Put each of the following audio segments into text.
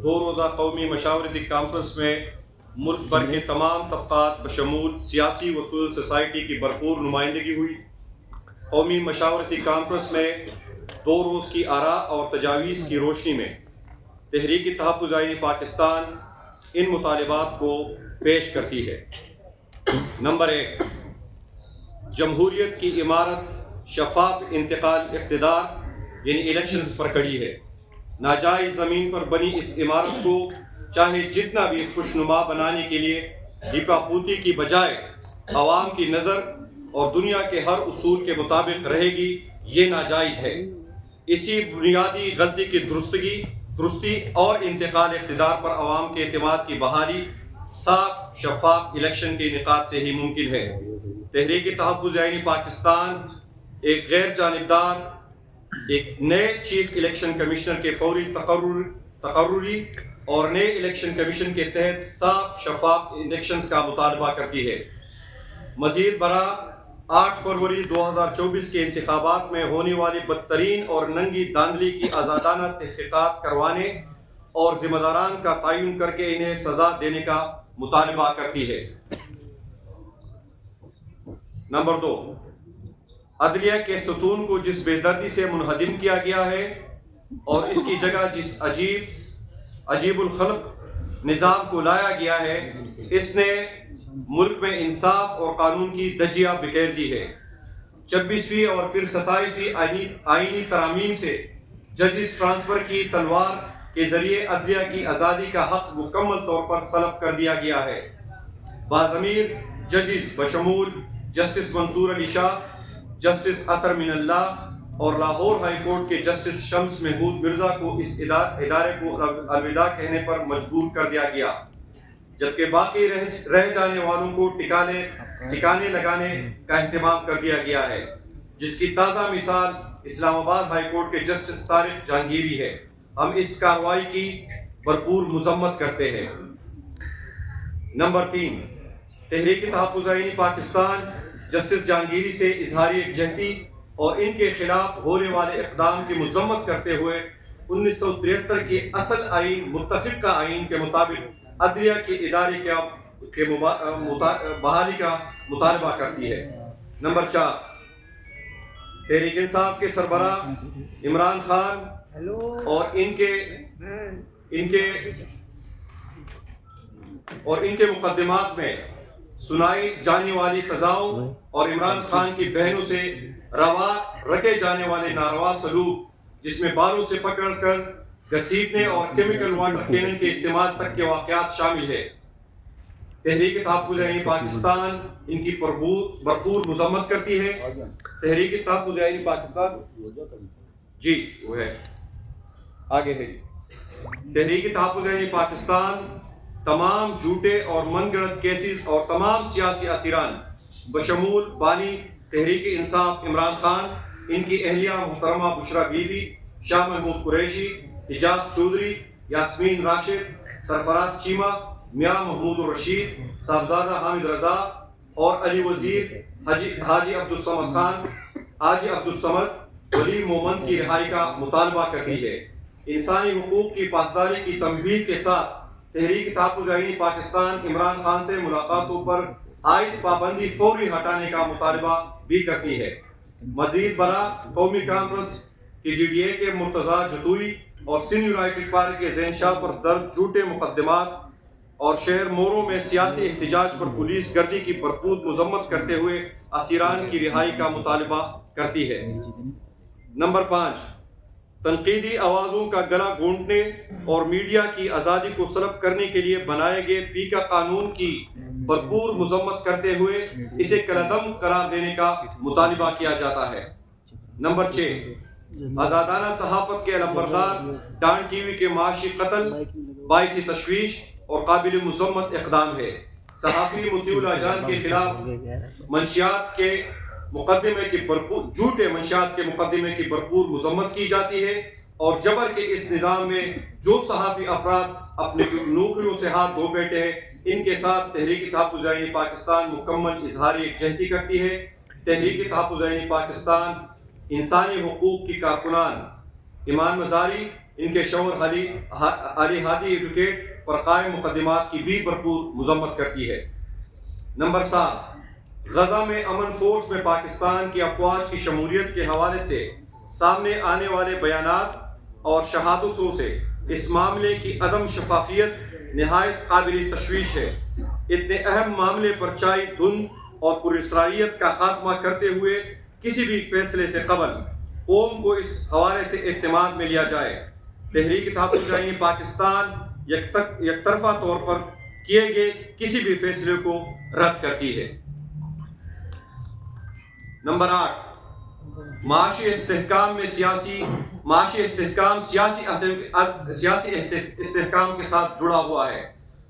دو روزہ قومی مشاورتی کانفرنس میں ملک بھر کے تمام طبقات بشمول سیاسی و سول سوسائٹی کی بھرپور نمائندگی ہوئی۔ قومی مشاورتی کانفرنس میں 2 روز کی آراء اور تجاویز کی روشنی میں تحریک تحفظ آئین پاکستان ان مطالبات کو پیش کرتی ہے۔ نمبر 1، جمہوریت کی عمارت شفاف انتقال اقتدار یعنی الیکشنز پر کھڑی ہے۔ ناجائز زمین پر بنی اس عمارت کو چاہے جتنا بھی خوشنما بنانے کے لیے ڈھیپا پوتی کی بجائے عوام کی نظر اور دنیا کے ہر اصول کے مطابق رہے گی، یہ ناجائز ہے۔ اسی بنیادی غلطی کی درستی اور انتقال اقتدار پر عوام کے اعتماد کی بحالی صاف شفاف الیکشن کے انعقاد سے ہی ممکن ہے۔ تحریک تحفظ آئین پاکستان ایک غیر جانبدار ایک نئے چیف الیکشن کمشنر کے فوری تقرری اور نئے الیکشن کمیشن کے تحت صاف شفاف الیکشنز کا مطالبہ کرتی ہے۔ مزید برآں 8 فروری 2024 کے انتخابات میں ہونے والی بدترین اور ننگی دھاندلی کی آزادانہ تحقیقات کروانے اور ذمہ داران کا تعین کر کے انہیں سزا دینے کا مطالبہ کرتی ہے۔ نمبر 2، عدلیہ کے ستون کو جس بے دردی سے منہدم کیا گیا ہے اور اس کی جگہ جس عجیب الخلق نظام کو لایا گیا ہے، اس نے ملک میں انصاف اور قانون کی دھجیاں بکھیر دی ہے۔ 26ویں اور پھر 27ویں آئینی ترامیم سے ججز ٹرانسفر کی تلوار کے ذریعے عدلیہ کی آزادی کا حق مکمل طور پر سلب کر دیا گیا ہے۔ باضمیر ججز بشمول جسٹس منصور علی شاہ، جسٹس اطہر من اللہ اور لاہور ہائی کورٹ کے جسٹس شمس محمود مرزا کو اس ادارے کو الوداع کہنے پر مجبور کر دیا گیا، جبکہ باقی رہ جانے والوں کو ٹھکانے لگانے کا اہتمام کر دیا گیا ہے، جس کی تازہ مثال اسلام آباد ہائی کورٹ کے جسٹس طارق جہانگیری ہے۔ ہم اس کارروائی کی بھرپور مذمت کرتے ہیں۔ نمبر 3، تحریک تحفظ آئین پاکستان جسٹس جہانگیری سے اظہار یکجہتی اور ان کے خلاف ہونے والے اقدام کی مذمت کرتے ہوئے 1973 کے اصل آئین متفقہ آئین کے مطابق عدلیہ کے ادارے کے بحالی کا مطالبہ کرتی ہے۔ نمبر 4، تحریک انصاف کے سربراہ عمران خان اور ان کے مقدمات میں سنائی جانے والی سزاؤں اور عمران خان کی بہنوں سے روا رکھے جانے والے ناروا سلوک، جس میں بالوں سے پکڑ کر گھسیٹنے اور کیمیکل واٹر کینن کے استعمال تک کے واقعات شامل ہے۔ تحریک تحفظ آئین پاکستان ان کی بھرپور مذمت کرتی ہے۔ تحریک تحفظ آئین پاکستان وہ ہے آگے ہے تحریک تحفظ آئین پاکستان تمام جھوٹے اور من گھڑت کیسز اور تمام سیاسی اسیران بشمول بانی تحریک انصاف عمران خان، ان کی اہلیہ محترمہ بشرا بی بی، شاہ محمود قریشی، حجاز چودھری، یاسمین راشد، سرفراز چیمہ، میاں محمود الرشید، صاحبزادہ حامد رضا اور علی وزیر، حاجی عبدالصمد خان، حاجی عبدالصمد ولی مومند کی رہائی کا مطالبہ کرتی ہے۔ انسانی حقوق کی پاسداری کی تمبیح کے ساتھ تحریک تحفظ آئین پاکستان عمران خان سے ملاقاتوں پر عائد پابندی فوری ہٹانے کا مطالبہ بھی کرتی ہے۔ مزید برآں قومی کانفرنس کی GDA کے مرتضیٰ جتوئی اور سینئر یونائیٹڈ پارٹی کے زین شاہ پر درج جھوٹے مقدمات اور شہر موروں میں سیاسی احتجاج پر پولیس گردی کی بھرپور مذمت کرتے ہوئے اسیران کی رہائی کا مطالبہ کرتی ہے۔ نمبر 5، تنقیدی آوازوں کا گلا گھونٹنے اور میڈیا کی آزادی کو سلب کرنے کے لیے بنائے گئے پیکا قانون کی بھرپور مذمت کرتے ہوئے اسے کالعدم قرار دینے کا مطالبہ کیا جاتا ہے۔ نمبر 6، آزادانہ صحافت کے علمبردار ڈان ٹی وی کے معاشی قتل باعث تشویش اور قابل مذمت اقدام ہے۔ صحافی مطیع اللہ جان کے خلاف منشیات کے مقدمے کی جھوٹے منشیات کے مقدمے کی بھرپور مذمت کی جاتی ہے، اور جبر کے اس نظام میں جو صحافی افراد اپنے نوکریوں سے ہاتھ دھو بیٹھے ہیں، ان کے ساتھ تحریک تحفظ آئین پاکستان مکمل اظہار یکجہتی کرتی ہے۔ تحریک تحفظ آئین پاکستان انسانی حقوق کی کارکنان ایمان مزاری، ان کے شوہر علی ہادی ایڈوکیٹ پر قائم مقدمات کی بھی بھرپور مذمت کرتی ہے۔ نمبر 7، غزہ میں امن فورس میں پاکستان کی افواج کی شمولیت کے حوالے سے سامنے آنے والے بیانات اور شہادتوں سے اس معاملے کی عدم شفافیت نہایت قابل تشویش ہے۔ اتنے اہم معاملے پر چائے دھند اور پراسراریت کا خاتمہ کرتے ہوئے کسی بھی فیصلے سے قبل قوم کو اس حوالے سے اعتماد میں لیا جائے۔ تحریک تحفظ آئین پاکستان یک طرفہ طور پر کیے گئے کسی بھی فیصلے کو رد کرتی ہے۔ نمبر 8، معاشی استحکام سیاسی استحکام کے ساتھ جڑا ہوا ہے۔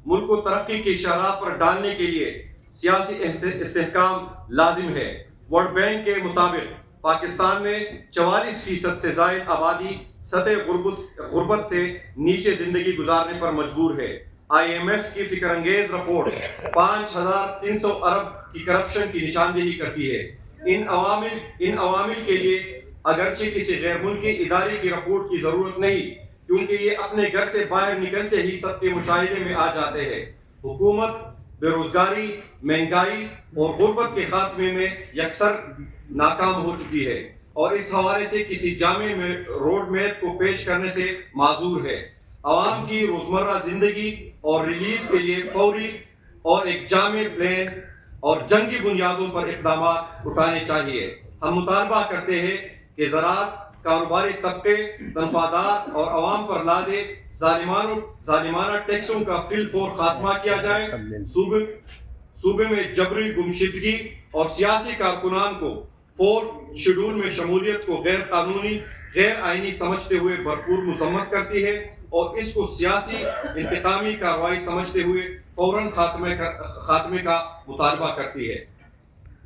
ملک کو ترقی کی شرح پر ڈالنے کے لیے سیاسی استحکام لازم ہے۔ ورلڈ بینک کے مطابق پاکستان میں 44% سے زائد آبادی سطح غربت سے نیچے زندگی گزارنے پر مجبور ہے۔ IMF کی فکر انگیز رپورٹ 5300 ارب کی کرپشن کی نشاندہی کرتی ہے۔ ان عوامل کے لیے اگرچہ کسی غیر ملکی ادارے کی رپورٹ کی ضرورت نہیں، کیونکہ یہ اپنے گھر سے باہر نکلتے ہی سب کے مشاہدے میں آ جاتے ہیں۔ حکومت بے روزگاری، مہنگائی اور غربت کے خاتمے میں یکسر ناکام ہو چکی ہے اور اس حوالے سے کسی جامع روڈ میپ کو پیش کرنے سے معذور ہے۔ عوام کی روزمرہ زندگی اور ریلیف کے لیے فوری اور ایک جامع پلان اور جنگی بنیادوں پر اقدامات اٹھانے چاہیے۔ ہم مطالبہ کرتے ہیں کہ زراعت، کاروباری طبقے، تنخواہ اور عوام پر لادے ظالمانہ ٹیکسوں کا فی الفور خاتمہ کیا جائے۔ صوبے میں جبری گمشدگی اور سیاسی کارکنان کو 4 شیڈول میں شمولیت کو غیر قانونی، غیر آئینی سمجھتے ہوئے بھرپور مذمت کرتی ہے اور اس کو سیاسی انتقامی کارروائی سمجھتے ہوئے فوراً خاتمے کا مطالبہ کرتی ہے۔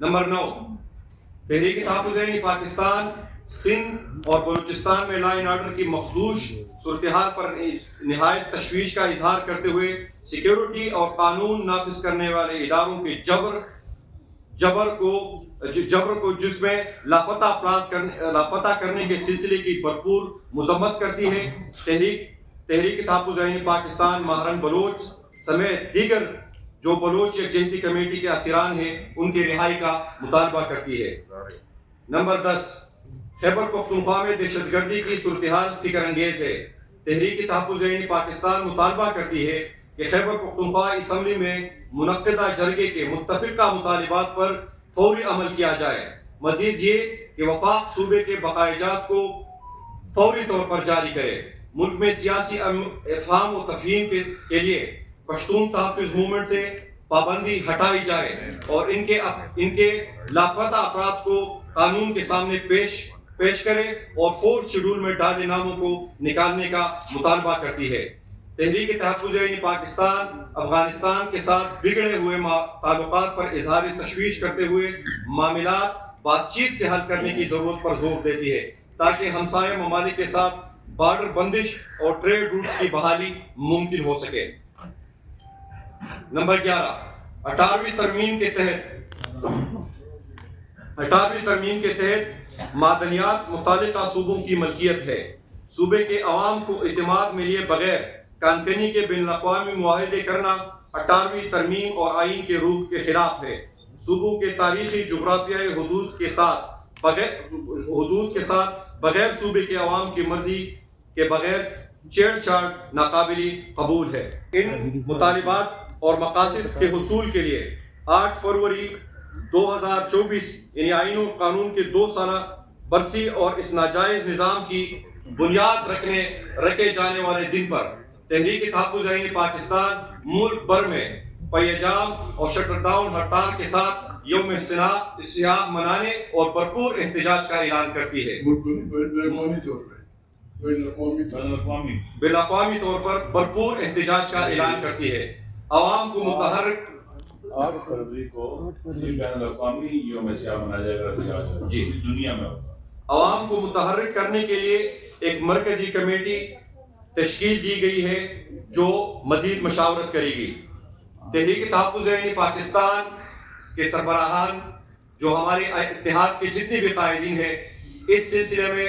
نمبر 9، تحریک تحفظ آئین پاکستان سندھ اور بلوچستان میں لا اینڈ آرڈر کی مخدوش صورتحال پر نہایت تشویش کا اظہار کرتے ہوئے سیکیورٹی اور قانون نافذ کرنے والے اداروں کے جبر کو جس میں لاپتہ کرنے کے سلسلے کی بھرپور مذمت کرتی ہے۔ تحریک تحفظ آئین پاکستان ماہران بلوچ سمیت دیگر جو بلوچ یکجہتی کمیٹی کے اسیران ہیں ان کی رہائی کا مطالبہ کرتی ہے۔ نمبر 10، خیبر پختونخوا میں دہشت گردی کی صورتحال فکر انگیز ہے۔ تحریک تحفظ آئین پاکستان مطالبہ کرتی ہے کہ خیبر پختونخوا اسمبلی میں منعقدہ جرگے کے متفقہ مطالبات پر فوری عمل کیا جائے۔ مزید یہ کہ وفاق صوبے کے بقائے جات کو فوری طور پر جاری کرے۔ ملک میں سیاسی افہام و تفہیم کے لیے پشتون تحفظ موومنٹ سے پابندی ہٹائی جائے اور ان کے لاپتہ افراد کو قانون کے سامنے پیش کرے اور 4 شیڈول میں ڈالے ناموں کو نکالنے کا مطالبہ کرتی ہے۔ تحریک تحفظ آئین پاکستان افغانستان کے ساتھ بگڑے ہوئے تعلقات پر اظہار تشویش کرتے ہوئے معاملات بات چیت سے حل کرنے کی ضرورت پر زور دیتی ہے تاکہ ہمسایہ ممالک کے ساتھ بارڈر بندش اور ٹریڈ روٹس کی بحالی ممکن ہو سکے۔ نمبر 11، 18ویں ترمیم کے تحت معدنیات متعلقہ صوبوں کی ملکیت ہے۔ صوبے کے عوام کو اعتماد میں لیے بغیر کانکنی کے بین الاقوامی معاہدے کرنا 18ویں ترمیم اور آئین کے روح کے خلاف ہے۔ صوبوں کے تاریخی جغرافیائی حدود کے ساتھ بغیر صوبے کے عوام کی مرضی کے بغیر چھیڑ چھاڑ ناقابل قبول ہے۔ ان مطالبات اور مقاصد کے حصول کے لیے 8 فروری 2024 یعنی آئین و قانون کے 2 سالہ برسی اور اس ناجائز نظام کی بنیاد رکھے جانے والے دن پر تحریک تحفظ آئین پاکستان ملک بھر میں پیجام اور شٹر ڈاؤن ہڑتال کے ساتھ یوم سیاہ منانے اور بھرپور احتجاج کا اعلان کرتی ہے۔ بین الاقوامی طور پر بھرپور احتجاج کا اعلان کرتی ہے۔ عوام کو متحرک 8 فروری کو بین الاقوامی یوم سیاہ منایا جائے گا احتجاج جی دنیا میں ہوگا۔ عوام کو متحرک کرنے کے لیے ایک مرکزی کمیٹی تشکیل دی گئی ہے جو مزید مشاورت کرے گی۔ تحریک تحفظ آئین پاکستان کے سربراہان جو ہمارے اتحاد کے جتنے بھی قائدین ہیں اس سلسلے میں